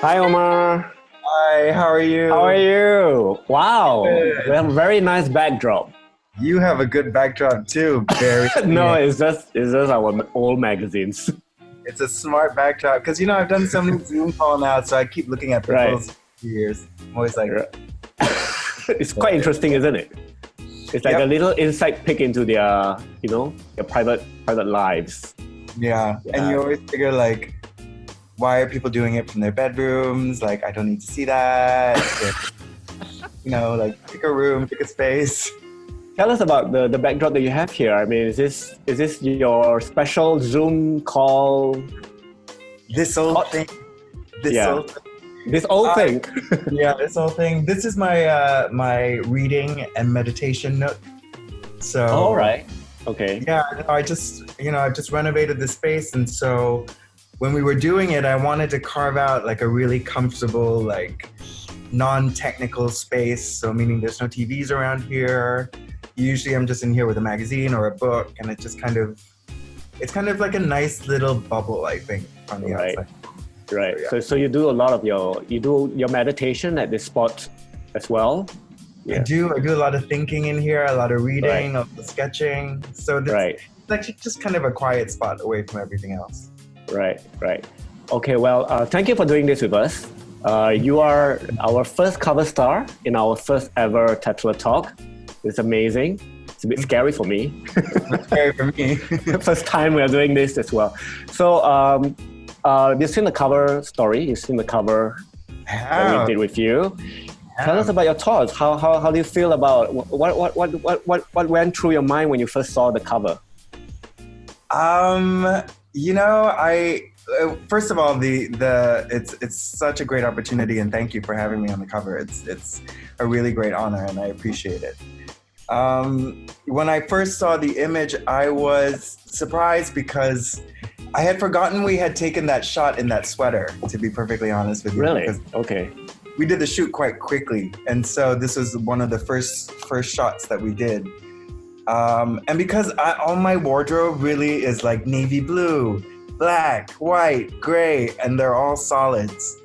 Hi Omar, Hi, how are how are you? you? Wow, we Good. have a very nice backdrop. You have a good backdrop too. Very No, clean. it's just our old magazines. It's a smart backdrop because I've done so many Zoom call now, so I keep looking at Right. people's ears. I'm always like, Right. It's yeah, quite interesting, isn't it? It's like a yep, little inside peek into their private lives. yeah. And Yeah, you always figure like, why are people doing it from their bedrooms? Like, I don't need to see that. Like pick a room, pick a space. tell us about the backdrop that you have here. I mean, is this your special Zoom call? This old Hot? thing, this Yeah, old. this old Uh, thing. yeah, this whole thing. This is my reading and meditation nook. All So right. Okay. yeah, no, I just renovated the space, and so when we were doing it, I wanted to carve out like a really comfortable, like non-technical space. So meaning there's no TVs around here. Usually, I'm just in here with a magazine or a book, and it's kind of like a nice little bubble, I think, on the Right. outside. So Right. yeah. So you do a lot of your meditation at this spot as well. Yeah. I do a lot of thinking in here, a lot of Right. reading, a lot of sketching. So this Right. it's actually just kind of a quiet spot away from everything else. Right. Right. Okay. Well, thank you for doing this with us. You are our first cover star in our first ever Tatler talk. It's amazing. It's a bit scary for me. It's scary for me. First time we are doing this as well. So, you've seen the cover story. You've seen the cover I that we have, did with you. I Tell us have. about your thoughts. How do you feel about what went through your mind when you first saw the cover? Um, I first of all, it's such a great opportunity, and thank you for having me on the cover. It's a really great honor, and I appreciate it. When I first saw the image, I was surprised because I had forgotten we had taken that shot in that sweater. To be perfectly honest with you, Really? because Okay. we did the shoot quite quickly, and so this was one of the first shots that we did. And because all my wardrobe really is like navy blue, black, white, gray, and they're all solids.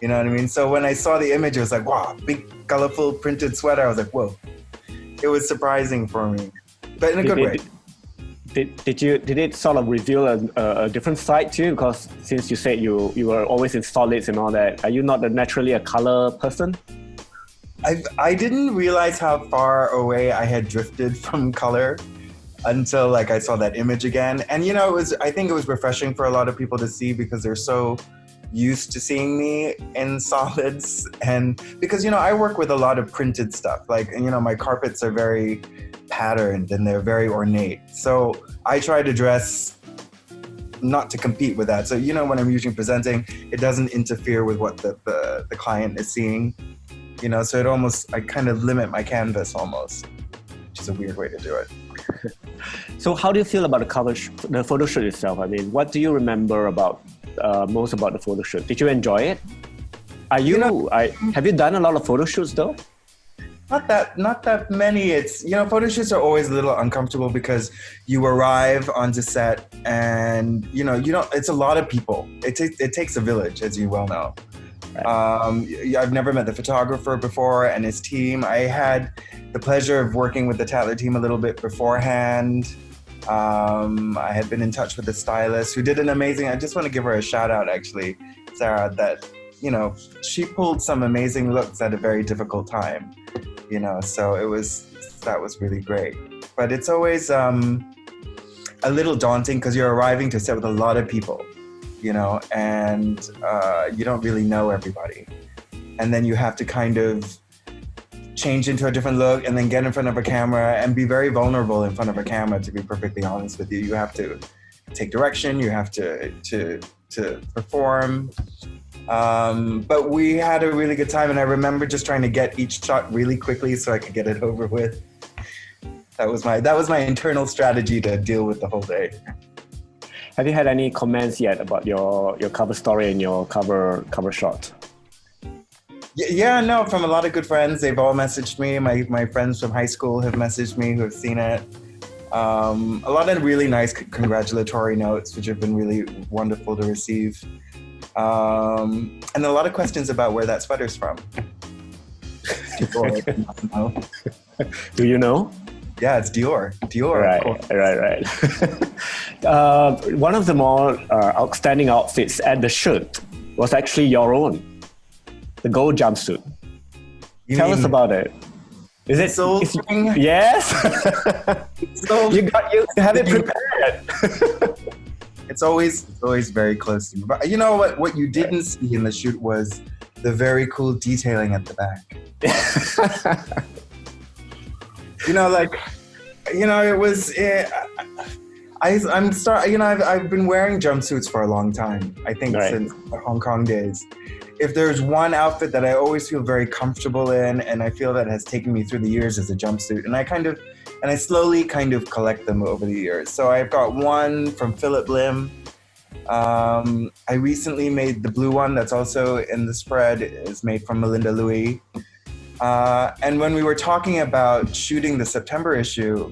You know what I mean? So when I saw the image, it was like, wow, big, colorful printed sweater. I was like, whoa. It was surprising for me, but in a Did, good way. did, did it sort of reveal a different side to you? Because since you said you were always in solids and all that, are you not naturally a color person? I didn't realize how far away I had drifted from color until like I saw that image again. And I think it was refreshing for a lot of people to see because they're so used to seeing me in solids. And because I work with a lot of printed stuff. Like, my carpets are very patterned and they're very ornate. So I try to dress not to compete with that. So when I'm usually presenting, it doesn't interfere with what the client is seeing. So I kind of limit my canvas almost, which is a weird way to do it. So how do you feel about the photo shoot itself? I mean, what do you remember about most about the photo shoot? Did you enjoy it? Have you done a lot of photo shoots though? Not that many. It's photo shoots are always a little uncomfortable because you arrive onto set and you don't. It's a lot of people. It takes a village, as you well know. Right. I've never met the photographer before and his team. I had the pleasure of working with the Tatler team a little bit beforehand. I had been in touch with the stylist who did an amazing. I just want to give her a shout out, actually, Sarah. That she pulled some amazing looks at a very difficult time. So that was really great. But it's always a little daunting because you're arriving to set with a lot of people. And you don't really know everybody. And then you have to kind of change into a different look and then get in front of a camera and be very vulnerable in front of a camera, to be perfectly honest with you. You have to take direction, you have to perform. But we had a really good time and I remember just trying to get each shot really quickly so I could get it over with. That was my internal strategy to deal with the whole day. Have you had any comments yet about your cover story and your cover shot? Yeah, no, from a lot of good friends. They've all messaged me. My friends from high school have messaged me who have seen it. A lot of really nice congratulatory notes, which have been really wonderful to receive. And a lot of questions about where that sweater's from. Do you know? Yeah, it's Dior. Dior. Right. One of the more outstanding outfits at the shoot was actually your own, the gold jumpsuit. Tell us about it. Is it so? Yes. So you have it prepared. It's always very close to me. But you know what? What you didn't see in the shoot was the very cool detailing at the back. It was. I've been wearing jumpsuits for a long time. I think since the Hong Kong days. If there's one outfit that I always feel very comfortable in, and I feel that has taken me through the years, is a jumpsuit, and I slowly kind of collect them over the years. So I've got one from Philip Lim. I recently made the blue one that's also in the spread. Is made from Melinda Louis. And when we were talking about shooting the September issue,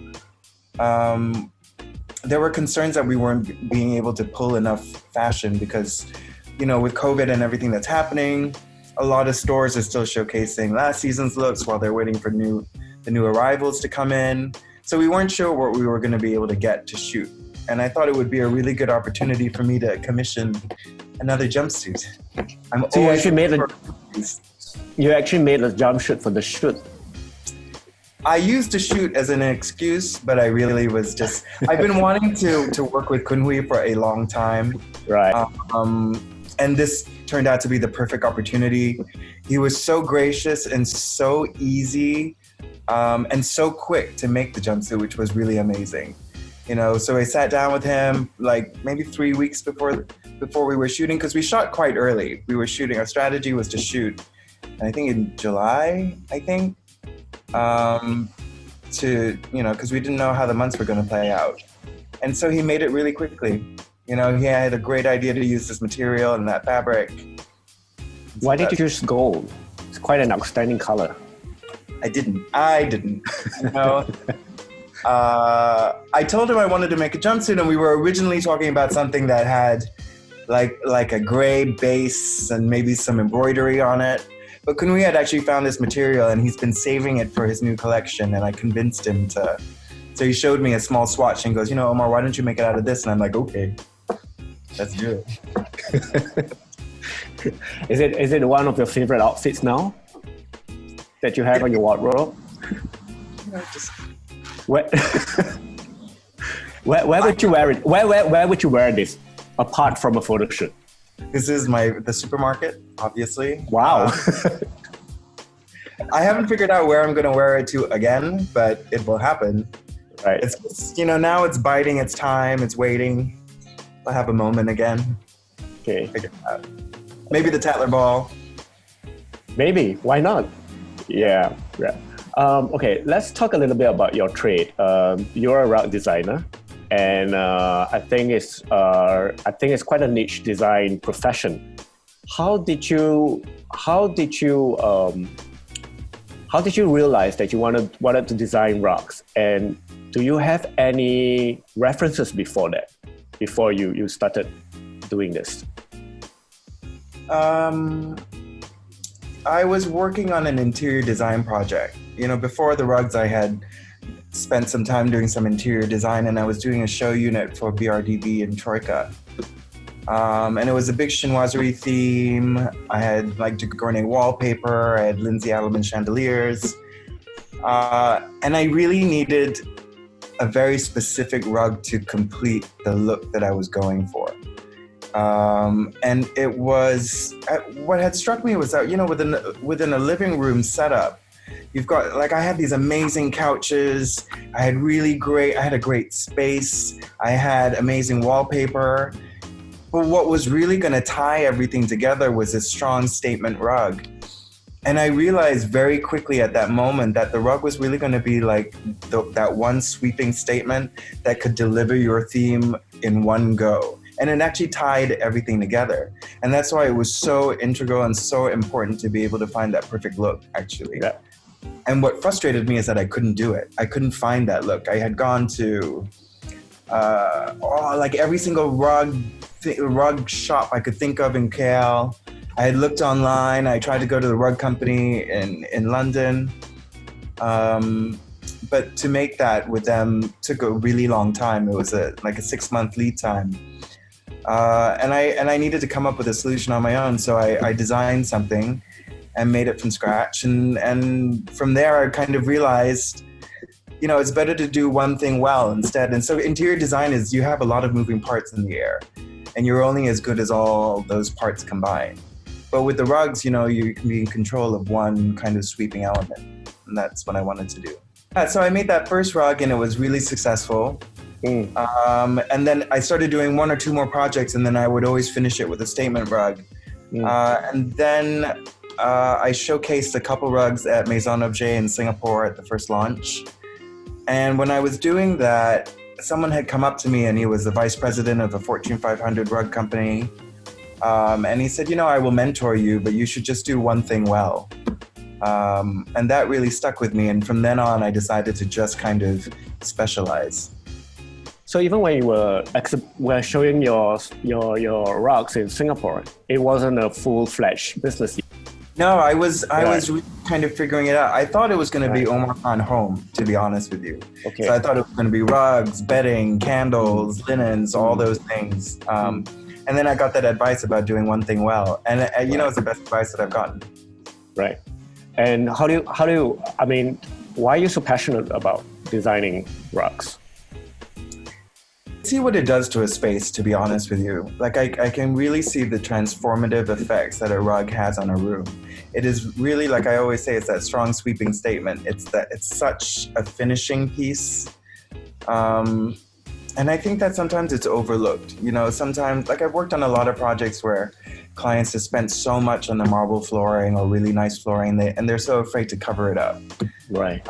there were concerns that we weren't being able to pull enough fashion because, with COVID and everything that's happening, a lot of stores are still showcasing last season's looks while they're waiting for the new arrivals to come in. So we weren't sure what we were going to be able to get to shoot. And I thought it would be a really good opportunity for me to commission another jumpsuit. You actually made a jumpsuit for the shoot. I used to shoot as an excuse, but I really was just... I've been wanting to work with Kun Hui for a long time. Right. And this turned out to be the perfect opportunity. He was so gracious and so easy and so quick to make the jumpsuit, which was really amazing. So I sat down with him like maybe 3 weeks before we were shooting, because we shot quite early. Our strategy was to shoot, I think in July, because we didn't know how the months were going to play out. And so he made it really quickly. He had a great idea to use this material and that fabric. Why did you choose gold? It's quite an outstanding color. I didn't. I told him I wanted to make a jumpsuit, and we were originally talking about something that had like a gray base and maybe some embroidery on it. But Kun Hui had actually found this material, and he's been saving it for his new collection, and I convinced him to. So he showed me a small swatch and goes, Omar, why don't you make it out of this? And I'm like, okay, let's do it. Is it one of your favorite outfits now that you have on your wardrobe? Where would you wear it? Where would you wear this apart from a photo shoot? This is the supermarket, obviously. Wow. I haven't figured out where I'm going to wear it to again, but it will happen. Right. It's now it's biding its time. It's waiting. I'll have a moment again. Okay. Figure it out. Maybe the Tatler ball. Maybe. Why not? Yeah. Okay. Let's talk a little bit about your trade. You're a rug designer, and I think it's quite a niche design profession. How did you realize that you wanted to design rugs? And do you have any references before you started doing this? I was working on an interior design project. Before the rugs, I had spent some time doing some interior design, and I was doing a show unit for BRDB in Troika. And it was a big chinoiserie theme. I had de Gournay wallpaper. I had Lindsay Adelman chandeliers. And I really needed a very specific rug to complete the look that I was going for. And it was, what had struck me was that, within a living room setup, you've got, I had these amazing couches. I had a great space. I had amazing wallpaper. But what was really going to tie everything together was this strong statement rug. And I realized very quickly at that moment that the rug was really going to be that one sweeping statement that could deliver your theme in one go. And it actually tied everything together. And that's why it was so integral and so important to be able to find that perfect look, actually. Yeah. And what frustrated me is that I couldn't do it. I couldn't find that look. I had gone to every single rug rug shop I could think of in KL. I had looked online. I tried to go to the rug company in London. But to make that with them took a really long time. It was like a 6-month lead time. And I needed to come up with a solution on my own. So I designed something and made it from scratch. And from there, I kind of realized, it's better to do one thing well instead. And so interior design is, you have a lot of moving parts in the air, and you're only as good as all those parts combined. But with the rugs, you can be in control of one kind of sweeping element. And that's what I wanted to do. So I made that first rug, and it was really successful. And then I started doing 1 or 2 more projects, and then I would always finish it with a statement rug. And then I showcased a couple rugs at Maison Objet in Singapore at the first launch. And when I was doing that, someone had come up to me, and he was the vice president of a Fortune 500 rug company. And he said, I will mentor you, but you should just do one thing well. And that really stuck with me. And from then on, I decided to just kind of specialize. So even when you were showing your rugs in Singapore, it wasn't a full-fledged business. No, I was really kind of figuring it out. I thought it was going to be Omar Home, to be honest with you. Okay. So I thought it was going to be rugs, bedding, candles, linens, all those things. And then I got that advice about doing one thing well. And it's the best advice that I've gotten. Right. And why are you so passionate about designing rugs? See what it does to a space, to be honest with you. Like I can really see the transformative effects that a rug has on a room. It is really, like I always say, it's that strong sweeping statement. It's such a finishing piece. And I think that sometimes it's overlooked. Sometimes, like I've worked on a lot of projects where clients have spent so much on the marble flooring or really nice flooring, and they're so afraid to cover it up. Right.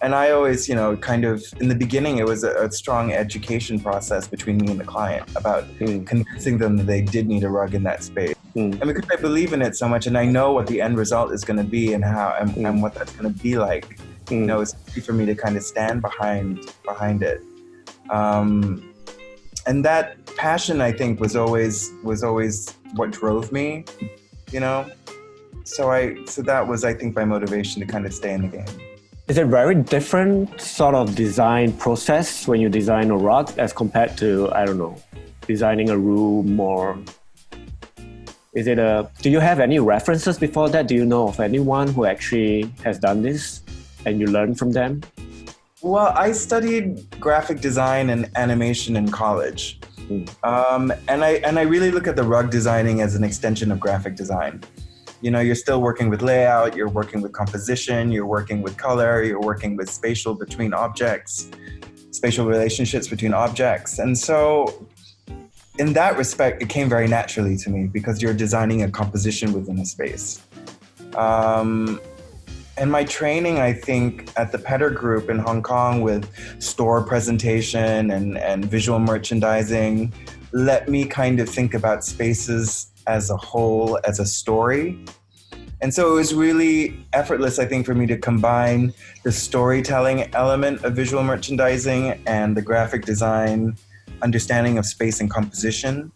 And I always, kind of, in the beginning, it was a strong education process between me and the client about convincing them that they did need a rug in that space. And because I believe in it so much, and I know what the end result is going to be and how and what that's going to be like, it's easy for me to kind of stand behind it. And that passion, I think, was always what drove me, So that was, I think, my motivation to kind of stay in the game. Is it very different sort of design process when you design a rug as compared to, designing a room, or do you have any references before that? Do you know of anyone who actually has done this and you learn from them? Well, I studied graphic design and animation in college. And I really look at the rug designing as an extension of graphic design. You're still working with layout, you're working with composition, you're working with color, you're working with spatial relationships between objects. And so in that respect, it came very naturally to me because you're designing a composition within a space. And my training, I think, at the Petter Group in Hong Kong with store presentation and visual merchandising let me kind of think about spaces as a whole, as a story. And so it was really effortless, I think, for me to combine the storytelling element of visual merchandising and the graphic design understanding of space and composition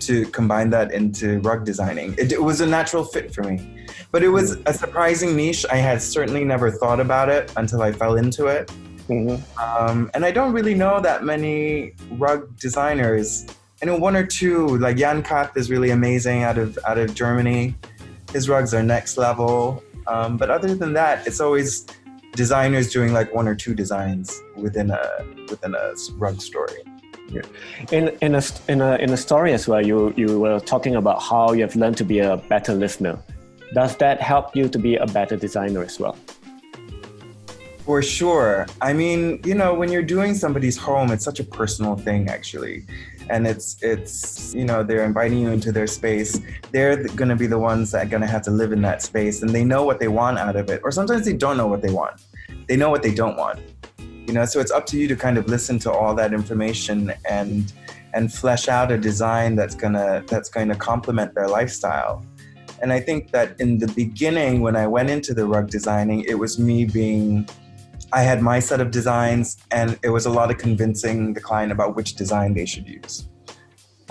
to combine that into rug designing. It was a natural fit for me. But it was a surprising niche. I had certainly never thought about it until I fell into it. And I don't really know that many rug designers. I know 1 or 2, like Jan Kath is really amazing out of Germany. His rugs are next level. But other than that, it's always designers doing like 1 or 2 designs within a rug story. Yeah. In a story as well, you were talking about how you have learned to be a better listener. Does that help you to be a better designer as well? For sure. I mean, when you're doing somebody's home, it's such a personal thing, actually. And it's they're inviting you into their space. They're going to be the ones that are going to have to live in that space, and they know what they want out of it. Or sometimes they don't know what they want. They know what they don't want. So it's up to you to kind of listen to all that information and flesh out a design that's gonna complement their lifestyle. And I think that in the beginning, when I went into the rug designing, it was I had my set of designs, and it was a lot of convincing the client about which design they should use.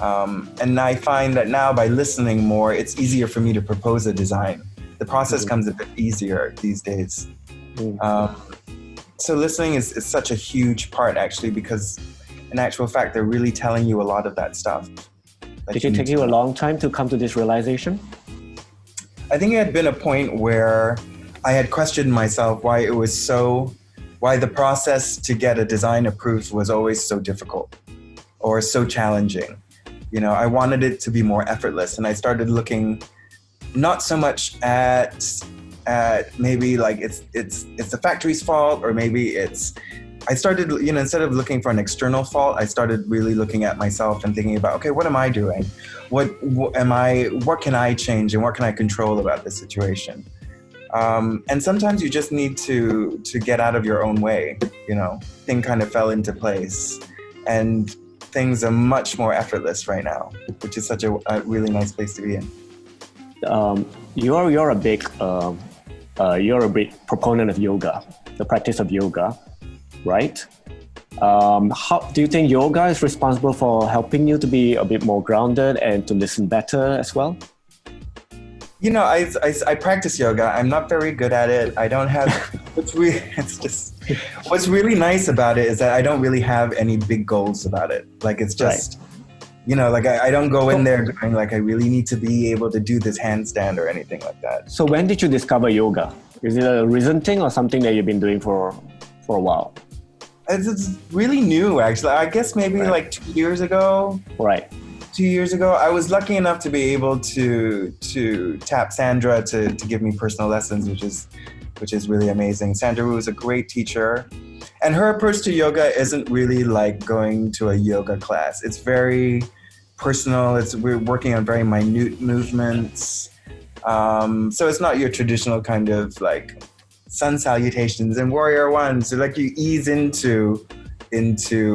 And I find that now by listening more, it's easier for me to propose a design. The process comes a bit easier these days. So listening is such a huge part, actually, because in actual fact, they're really telling you a lot of that stuff. Did it take you a long time to come to this realization? I think it had been a point where I had questioned myself why the process to get a design approved was always so difficult or so challenging. You know, I wanted it to be more effortless, and I started looking not so much at maybe like it's the factory's fault, or maybe I started, you know, instead of looking for an external fault, I started really looking at myself and thinking about, okay, what am I doing? What can I change, and what can I control about this situation? And sometimes you just need to get out of your own way, you know. Thing kind of fell into place, and things are much more effortless right now, which is such a really nice place to be in. You're a big proponent of yoga, the practice of yoga, right? How do you think yoga is responsible for helping you to be a bit more grounded and to listen better as well? You know, I practice yoga. I'm not very good at it. I don't have. What's really nice about it is that I don't really have any big goals about it. Like, it's just, you know, like I don't go in there going like I really need to be able to do this handstand or anything like that. So when did you discover yoga? Is it a recent thing or something that you've been doing for a while? It's really new, actually. I guess maybe like 2 years ago. Right. 2 years ago, I was lucky enough to be able to tap Sandra to give me personal lessons, which is really amazing. Sandra was a great teacher, and her approach to yoga isn't really like going to a yoga class. It's very personal. We're working on very minute movements. So it's not your traditional kind of like sun salutations and warrior one. So like you ease into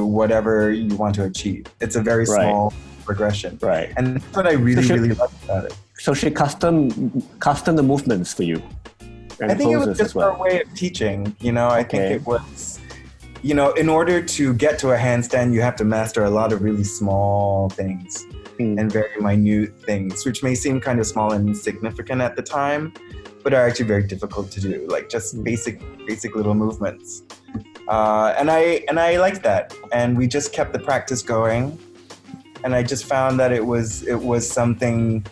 whatever you want to achieve. It's a very small progression. Right. And that's what I really like about it. So she custom the movements for you. I think it was just her way of teaching. You know, I think it was, you know, in order to get to a handstand, you have to master a lot of really small things and very minute things, which may seem kind of small and insignificant at the time, but are actually very difficult to do, like just basic little movements. And I liked that. And we just kept the practice going. And I just found that it was something.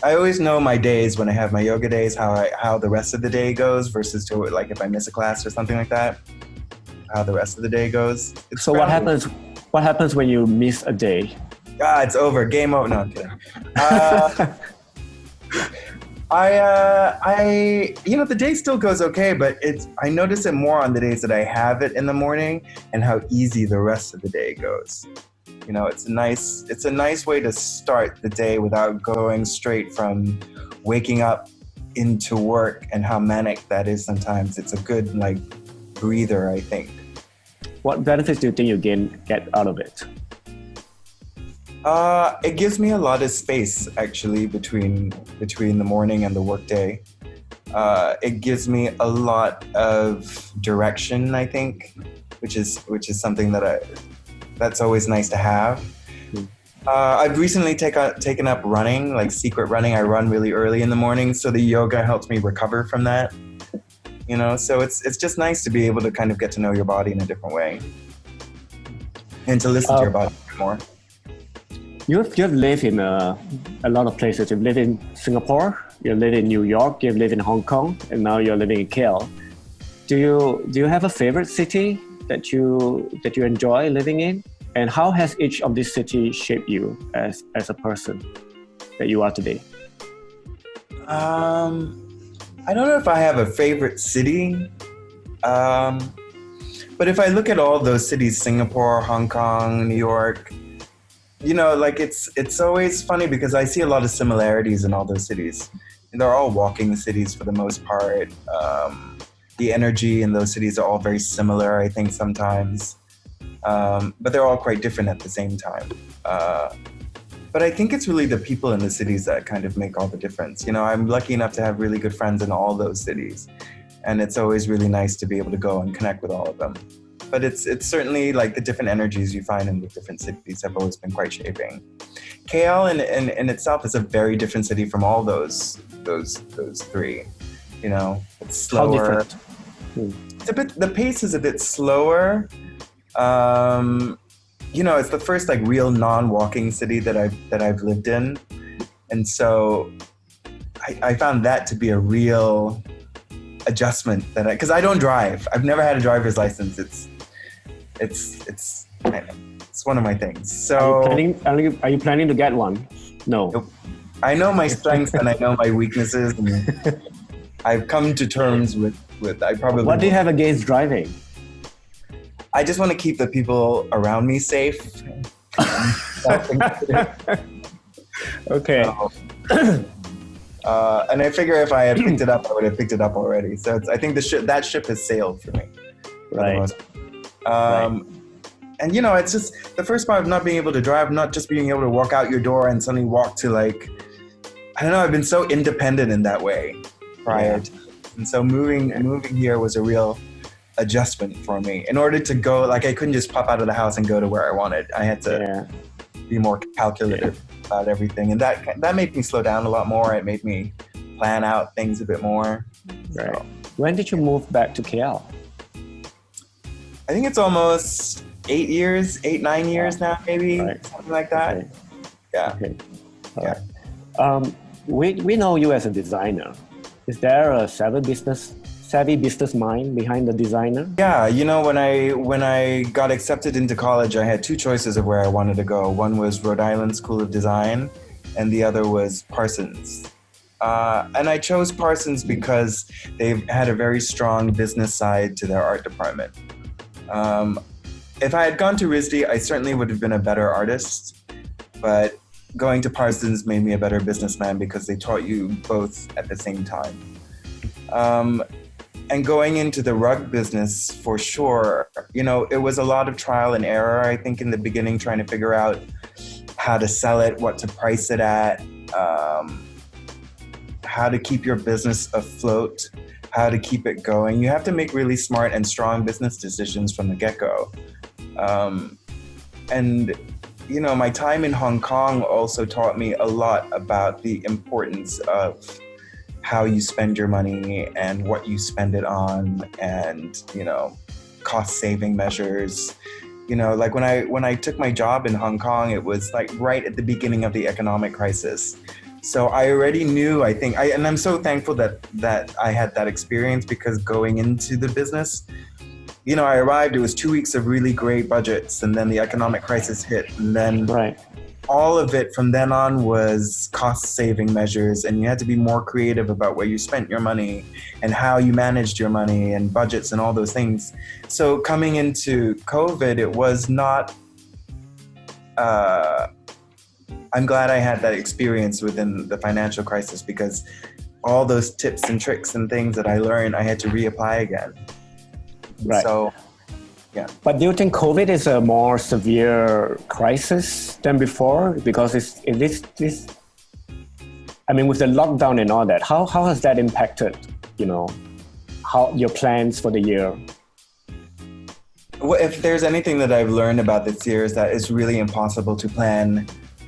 I always know my days when I have my yoga days, how the rest of the day goes versus to like if I miss a class or something like that, how the rest of the day goes. So what happens when you miss a day? It's over. Game over. No, I'm kidding. You know, the day still goes okay, but I notice it more on the days that I have it in the morning and how easy the rest of the day goes. You know, it's a nice way to start the day without going straight from waking up into work and how manic that is sometimes. It's a good like breather, I think. What benefits do you think you get out of it? It gives me a lot of space actually between the morning and the workday. It gives me a lot of direction, I think, which is something that's always nice to have. I've recently taken up running, like secret running. I run really early in the morning, so the yoga helps me recover from that. You know, so it's just nice to be able to kind of get to know your body in a different way and to listen to your body more. You've lived in a lot of places. You've lived in Singapore, you live in New York, you've lived in Hong Kong, and now you're living in KL. Do you have a favorite city that you enjoy living in? And how has each of these cities shaped you as a person that you are today? I don't know if I have a favorite city, but if I look at all those cities, Singapore, Hong Kong, New York, you know, like it's always funny because I see a lot of similarities in all those cities. They're all walking cities for the most part. The energy in those cities are all very similar, I think, sometimes. But they're all quite different at the same time. But I think it's really the people in the cities that kind of make all the difference. You know, I'm lucky enough to have really good friends in all those cities. And it's always really nice to be able to go and connect with all of them. But it's certainly like the different energies you find in the different cities have always been quite shaping. KL in itself is a very different city from all those three. You know, it's slower. It's a bit, the pace is a bit slower. You know, it's the first like real non-walking city that I've lived in, and so I found that to be a real adjustment because I don't drive. I've never had a driver's license. It's one of my things. So are you planning to get one? No. I know my strengths and I know my weaknesses, and I've come to terms with I probably. What do you have against driving? I just want to keep the people around me safe. Okay. And I figure if I had picked it up, I would have picked it up already. So I think that ship has sailed for me. Right. And you know, it's just the first part of not being able to drive, not just being able to walk out your door and suddenly walk to like, I don't know, I've been so independent in that way prior to, and so moving here was a real adjustment for me. In order to go, like I couldn't just pop out of the house and go to where I wanted. I had to be more calculative about everything, and that made me slow down a lot more. It made me plan out things a bit more. Right. So, when did you move back to KL? I think it's almost 9 years now, maybe something like that. Okay. Yeah. Okay. We know you as a designer. Is there a savvy business mind behind the designer? Yeah, you know, when I got accepted into college, I had two choices of where I wanted to go. One was Rhode Island School of Design, and the other was Parsons. And I chose Parsons because they've had a very strong business side to their art department. If I had gone to RISD, I certainly would have been a better artist, but going to Parsons made me a better businessman because they taught you both at the same time. And going into the rug business, for sure, you know, it was a lot of trial and error, I think, in the beginning, trying to figure out how to sell it, what to price it at, how to keep your business afloat, how to keep it going. You have to make really smart and strong business decisions from the get-go. And, you know, my time in Hong Kong also taught me a lot about the importance of how you spend your money and what you spend it on, and, you know, cost saving measures. You know, like when I took my job in Hong Kong, it was like right at the beginning of the economic crisis. So I already knew, I think, and I'm so thankful that I had that experience, because going into the business, you know, I arrived, it was 2 weeks of really great budgets, and then the economic crisis hit, and then all of it from then on was cost-saving measures, and you had to be more creative about where you spent your money and how you managed your money and budgets and all those things. So coming into COVID, it was not... I'm glad I had that experience within the financial crisis, because all those tips and tricks and things that I learned, I had to reapply again. Right. So, yeah. But do you think COVID is a more severe crisis than before? Because this I mean, with the lockdown and all that, how has that impacted, you know, how your plans for the year? Well, if there's anything that I've learned about this year, is that it's really impossible to plan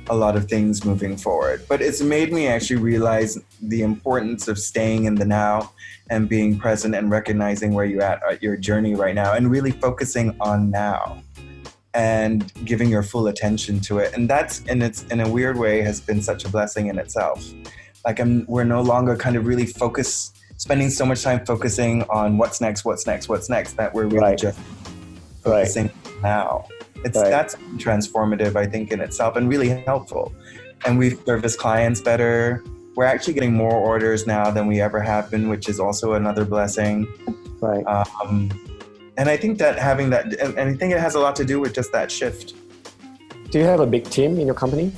a lot of things moving forward. But it's made me actually realize the importance of staying in the now and being present and recognizing where you're at your journey right now, and really focusing on now and giving your full attention to it. And that's, in a weird way, has been such a blessing in itself. Like we're no longer kind of really spending so much time focusing on what's next, that we're really just focusing now. That's transformative, I think, in itself, and really helpful. And we've serviced clients better. We're actually getting more orders now than we ever have been, which is also another blessing. Right. And I think that having that, and I think it has a lot to do with just that shift. Do you have a big team in your company?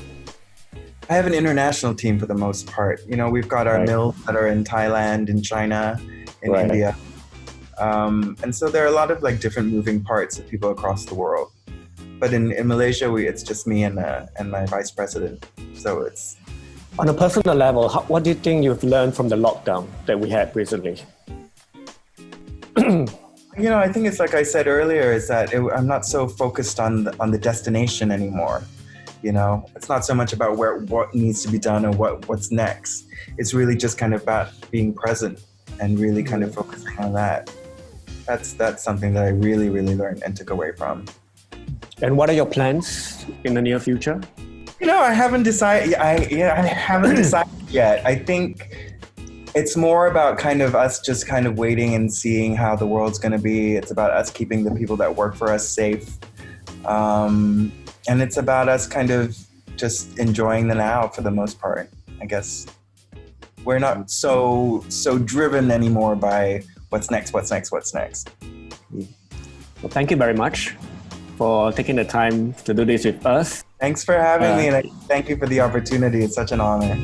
I have an international team for the most part. You know, we've got our mills that are in Thailand, in China, in India. And so there are a lot of like different moving parts of people across the world. But in Malaysia, it's just me and my vice president. So it's... On a personal level, what do you think you've learned from the lockdown that we had recently? You know, I think it's like I said earlier, is that I'm not so focused on the destination anymore. You know, it's not so much about what needs to be done or what's next. It's really just kind of about being present and really kind of focusing on that. That's something that I really, really learned and took away from. And what are your plans in the near future? You know, I haven't decided. I haven't decided yet. I think it's more about kind of us just kind of waiting and seeing how the world's going to be. It's about us keeping the people that work for us safe. And it's about us kind of just enjoying the now for the most part. I guess we're not so driven anymore by what's next. Well, thank you very much for taking the time to do this with us. Thanks for having me, and thank you for the opportunity. It's such an honor.